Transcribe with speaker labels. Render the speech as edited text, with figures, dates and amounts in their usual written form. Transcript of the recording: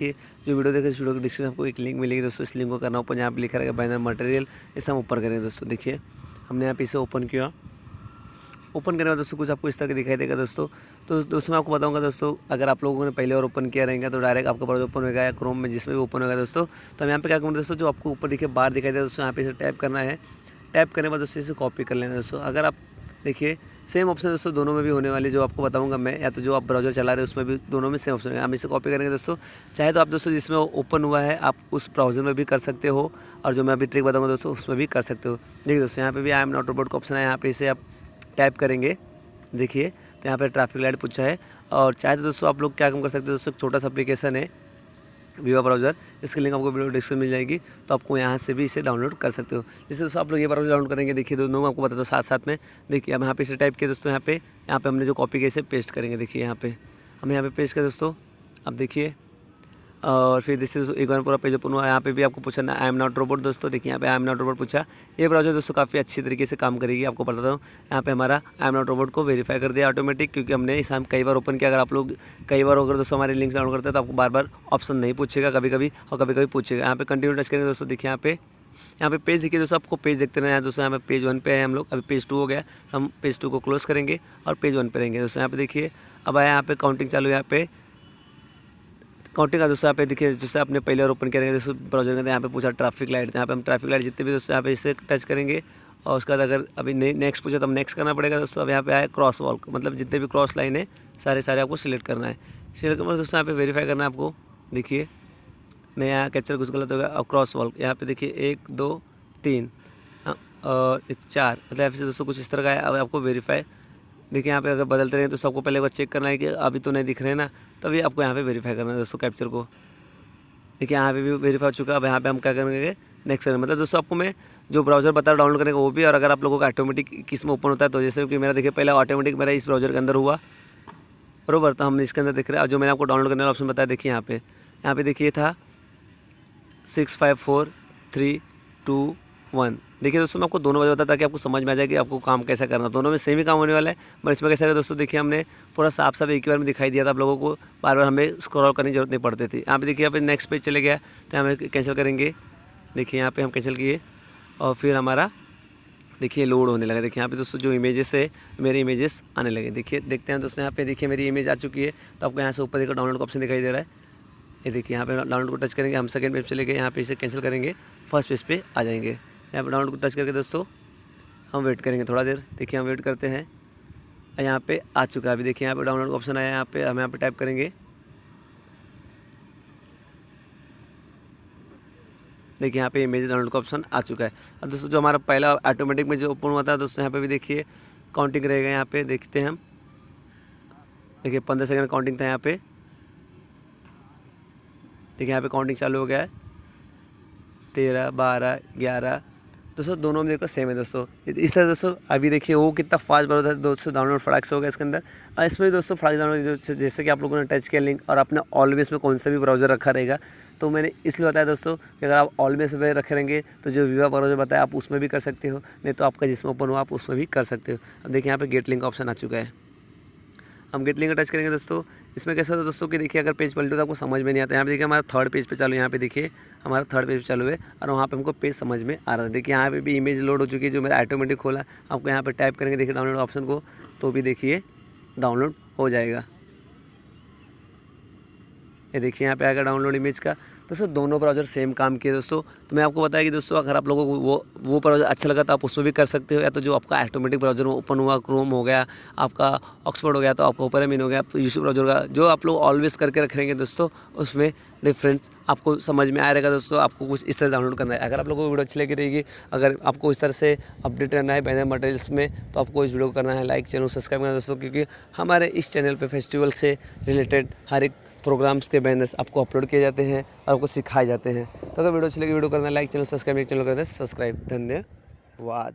Speaker 1: देखिए जो वीडियो देखे इस वीडियो के डिस्क्रिप्शन में आपको एक लिंक मिलेगी दोस्तों। इस लिंक को करना ओपन, यहाँ पे लिखा रहेगा बैनर मटेरियल, इसे हम ऊपर करेंगे दोस्तों। देखिए हमने यहाँ पे इसे ओपन किया। ओपन करने में दोस्तों कुछ आपको इस तरह के दिखाई देगा दोस्तों। तो दोस्तों मैं आपको बताऊंगा दोस्तों, अगर आप लोगों ने पहले और ओपन किया रहेगा तो डायरेक्ट आपका ब्राउज़र ओपन होगा या क्रोम में जिसमें भी ओपन होगा दोस्तों। तो हम यहाँ पे क्या करूँगा दोस्तों, जो आपको ऊपर देखिए बार दिखाई दे दोस्तों, यहाँ पे इसे टैप करना है। टैप करने के बाद दोस्तों इसे कॉपी कर लेना दोस्तों। अगर आप देखिए सेम ऑप्शन दोस्तों दोनों में भी होने वाले, जो आपको बताऊंगा मैं, या तो जो आप ब्राउज़र चला रहे हैं उसमें भी दोनों में सेम ऑप्शन है। हम इसे कॉपी करेंगे दोस्तों। चाहे तो आप दोस्तों जिसमें ओपन हुआ है आप उस ब्राउज़र में भी कर सकते हो, और जो मैं अभी ट्रिक बताऊंगा दोस्तों उसमें भी कर सकते हो। देखिए दोस्तों यहाँ पे भी आई एम नॉट रोबोट का ऑप्शन है, यहाँ पे इसे आप टैप करेंगे। देखिए तो यहाँ पे ट्रैफिक लाइट पूछा है। और चाहे तो दोस्तों आप लोग क्या काम कर सकते हो दोस्तों, छोटा सा एप्लीकेशन है विवा ब्राउज़र, इसकी लिंक आपको वीडियो डिस्क्रिप्शन मिल जाएगी, तो आपको यहाँ से भी इसे डाउनलोड कर सकते हो। जैसे दोस्तों आप लोग ये ब्राउज़र डाउनलोड करेंगे, देखिए दोनों आपको बता दो साथ साथ में। देखिए अब यहाँ पे इसे टाइप किया दोस्तों, यहाँ पे हमने जो कॉपी किया इसे पेस्ट करेंगे। देखिए यहाँ पे हम यहाँ पे पेस्ट करें दोस्तों। अब देखिए और फिर दिस इज एक बार पूरा पेज ओपन हुआ। यहाँ पे भी आपको पूछा ना आई एम नॉट रोबोट दोस्तों। देखिए यहाँ पे आई एम नॉट रोबोट पूछा। ये ब्राउज़र दोस्तों काफ़ी अच्छी तरीके से काम करेगी, आपको बताता हूँ। यहाँ पे हमारा आई एम नॉट रोबोट को वेरीफाई कर दिया ऑटोमेटिक, क्योंकि हमने इसे हम कई बार ओपन किया। अगर आप लोग कई बार अगर दोस्तों हमारे लिंक डाउनलोड करते हैं तो आपको बार बार ऑप्शन नहीं पूछेगा, कभी कभी और कभी कभी पूछेगा। यहाँ पे कंटिन्यू टच करेंगे दोस्तों। देखिए यहाँ पे पेज देखिए दोस्तों, आपको पेज देखते रहना है दोस्तों। यहाँ पे पेज 1 पे है हम लोग, अभी पेज 2 हो गया। हम पेज 2 को क्लोज करेंगे और पेज 1 पे रहेंगे दोस्तों। यहाँ पे देखिए अब आया यहाँ पे काउंटिंग चालू है। यहाँ पे काउंटिंग का दोस्तों यहाँ पे देखिए, जैसे आपने पहले और ओपन करेंगे दोस्तों ब्राउज़र के अंदर, यहाँ पे पूछा ट्रैफिक लाइट। यहाँ पे हम ट्रैफिक लाइट जितने भी दोस्तों यहाँ पे इसे टच करेंगे। और उसके बाद अगर अभी नेक्स्ट पूछा तो हम नेक्स्ट करना पड़ेगा दोस्तों। अब यहाँ पे आया क्रॉस वॉक, मतलब जितने भी क्रॉस लाइन है सारे आपको सिलेक्ट करना है। सिलेक्ट करने दोस्तों यहाँ पे वेरीफाई करना है आपको। देखिए नहीं आया, कैप्चर कुछ गलत हो गया। और क्रॉस वॉक यहाँ पे देखिए 1 2 3 और 1 4, मतलब यहाँ पे दोस्तों कुछ इस तरह का है। अब आपको वेरीफाई देखिए यहाँ पे अगर बदलते रहें तो सबको पहले एक बार चेक करना है कि अभी तो नहीं दिख रहे हैं ना, तभी आपको यहाँ पे वेरीफाई करना है दोस्तों कैप्चर को। देखिए यहाँ पे भी वेरीफाई हो चुका है। अब यहाँ पे हम क्या करेंगे नेक्स्ट करेंगे, मतलब दोस्तों आपको मैं जो ब्राउज़र बता डाउनलोड करने का वो भी, और अगर आप लोगों का ऑटोमेटिक किस में ओपन होता है, तो जैसे कि मेरा देखिए पहला ऑटोमेटिक मेरा इस ब्राउज़र के अंदर हुआ बरोबर, तो हम इसके अंदर देख रहे हैं। और जो मैंने आपको डाउनलोड करने वाला ऑप्शन बताया देखिए यहाँ पे देखिए था 6 5 4 3 2 1। देखिए दोस्तों मैं आपको दोनों वजह बताता ताकि आपको समझ में आ जाए कि आपको काम कैसा करना है। दोनों में सेम ही काम होने वाला है, पर इसमें कैसा है दोस्तों, देखिए हमने पूरा साफ साफ एक ही बार में दिखाई दिया था आप लोगों को, बार बार हमें स्क्रॉल करने की जरूरत नहीं पड़ती थी। यहाँ पे देखिए यहाँ पे नेक्स्ट पेज चले गया, तो हमें कैंसिल करेंगे। देखिए यहाँ पे हम कैंसिल किए और फिर हमारा देखिए लोड होने लगा। देखिए यहाँ पे दोस्तों जो इमेजेस है मेरे इमेजेस आने लगे। देखिए देखते हैं दोस्तों, यहाँ पे देखिए मेरी इमेज आ चुकी है। तो आपको यहाँ से ऊपर देखो डाउनलोड का ऑप्शन दिखाई दे रहा है। ये देखिए यहाँ पे डाउनलोड को टच करेंगे, हम सेकंड पेज चले गए। यहाँ पे इसे कैंसिल करेंगे, फर्स्ट पेज पे आ जाएंगे। यहाँ पे डाउनलोड को टच करके दोस्तों हम वेट करेंगे थोड़ा देर। देखिए हम वेट करते हैं, यहाँ पे आ चुका है। अभी देखिए यहाँ पे डाउनलोड का ऑप्शन आया, यहाँ पे हम यहाँ पे टाइप करेंगे। देखिए यहाँ पे इमेज डाउनलोड का ऑप्शन आ चुका है। और दोस्तों जो हमारा पहला ऑटोमेटिक में जो ओपन हुआ था दोस्तों, यहाँ पे भी देखिए काउंटिंग रहेगा। यहाँ पे देखते हैं हम, देखिए 15 सेकंड काउंटिंग था यहाँ पे। देखिए यहाँ पे काउंटिंग चालू हो गया है, 13 12 11 दोस्तों दोनों में देखो सेम है दोस्तों। इस तरह दोस्तों अभी देखिए वो कितना फास्ट बढ़ रहा है दोस्तों, डाउनलोड फटाक से हो गया इसके अंदर। और इसमें भी दोस्तों फटाक डाउनलोड, जैसे कि आप लोगों ने टच किया लिंक और आपने ऑलवेज में कौन सा भी ब्राउज़र रखा रहेगा, तो मैंने इसलिए बताया दोस्तों कि अगर आप ऑलवेज में रखे रहेंगे तो जो विवा ब्राउज़र बताया आप उसमें भी कर सकते हो, नहीं तो आपका जिसमें ओपन हो आप उसमें भी कर सकते हो। अब देखिए यहाँ पे गेट लिंक ऑप्शन आ चुका है, हम गेट लिंक का टच करेंगे दोस्तों। इसमें कैसा था दोस्तों कि देखिए अगर पेज पलटो तो आपको समझ में नहीं आता। यहाँ पे देखिए हमारा थर्ड पेज पे चालू है, यहाँ पे देखिए हमारा थर्ड पेज पे चालू है और वहाँ पे हमको पेज समझ में आ रहा था। देखिए यहाँ पे भी इमेज लोड हो चुकी है, जो मेरा ऑटोमेटिक खोला। आपको यहाँ पे टाइप करेंगे देखिए डाउनलोड ऑप्शन को, तो भी देखिए डाउनलोड हो जाएगा। ये देखिए यहाँ पे आएगा डाउनलोड इमेज का। दोस्तों दोनों ब्राउज़र सेम काम किए दोस्तों। तो मैं आपको बताया कि दोस्तों अगर आप लोगों को वो ब्राउज़र अच्छा लगा तो आप उसमें भी कर सकते हो, या तो जो आपका ऑटोमेटिक ब्राउज़र ओपन हुआ, क्रोम हो गया, आपका ऑक्सफोर्ड हो गया, तो आपका ओपेरा मिन हो गया, यूट्यूब ब्राउज़र का जो आप लोग ऑलवेज करके रखेंगे दोस्तों, उसमें डिफरेंस आपको समझ में आ रहेगा दोस्तों। आपको कुछ इस तरह डाउनलोड करना है। अगर आप लोगों को वीडियो अच्छी लगी रहेगी, अगर आपको इस तरह से अपडेट रहना है बैनर मटेरियल्स में, तो आपको इस वीडियो को करना है लाइक, चैनल सब्सक्राइब करना दोस्तों, क्योंकि हमारे इस चैनल पर फेस्टिवल से रिलेटेड हर एक प्रोग्राम्स के बैनर्स आपको अपलोड किए जाते हैं और आपको सिखाए जाते हैं। तो अगर वीडियो अच्छी लगी वीडियो करना लाइक, चैनल सब्सक्राइब, चैनल करना सब्सक्राइब। धन्यवाद।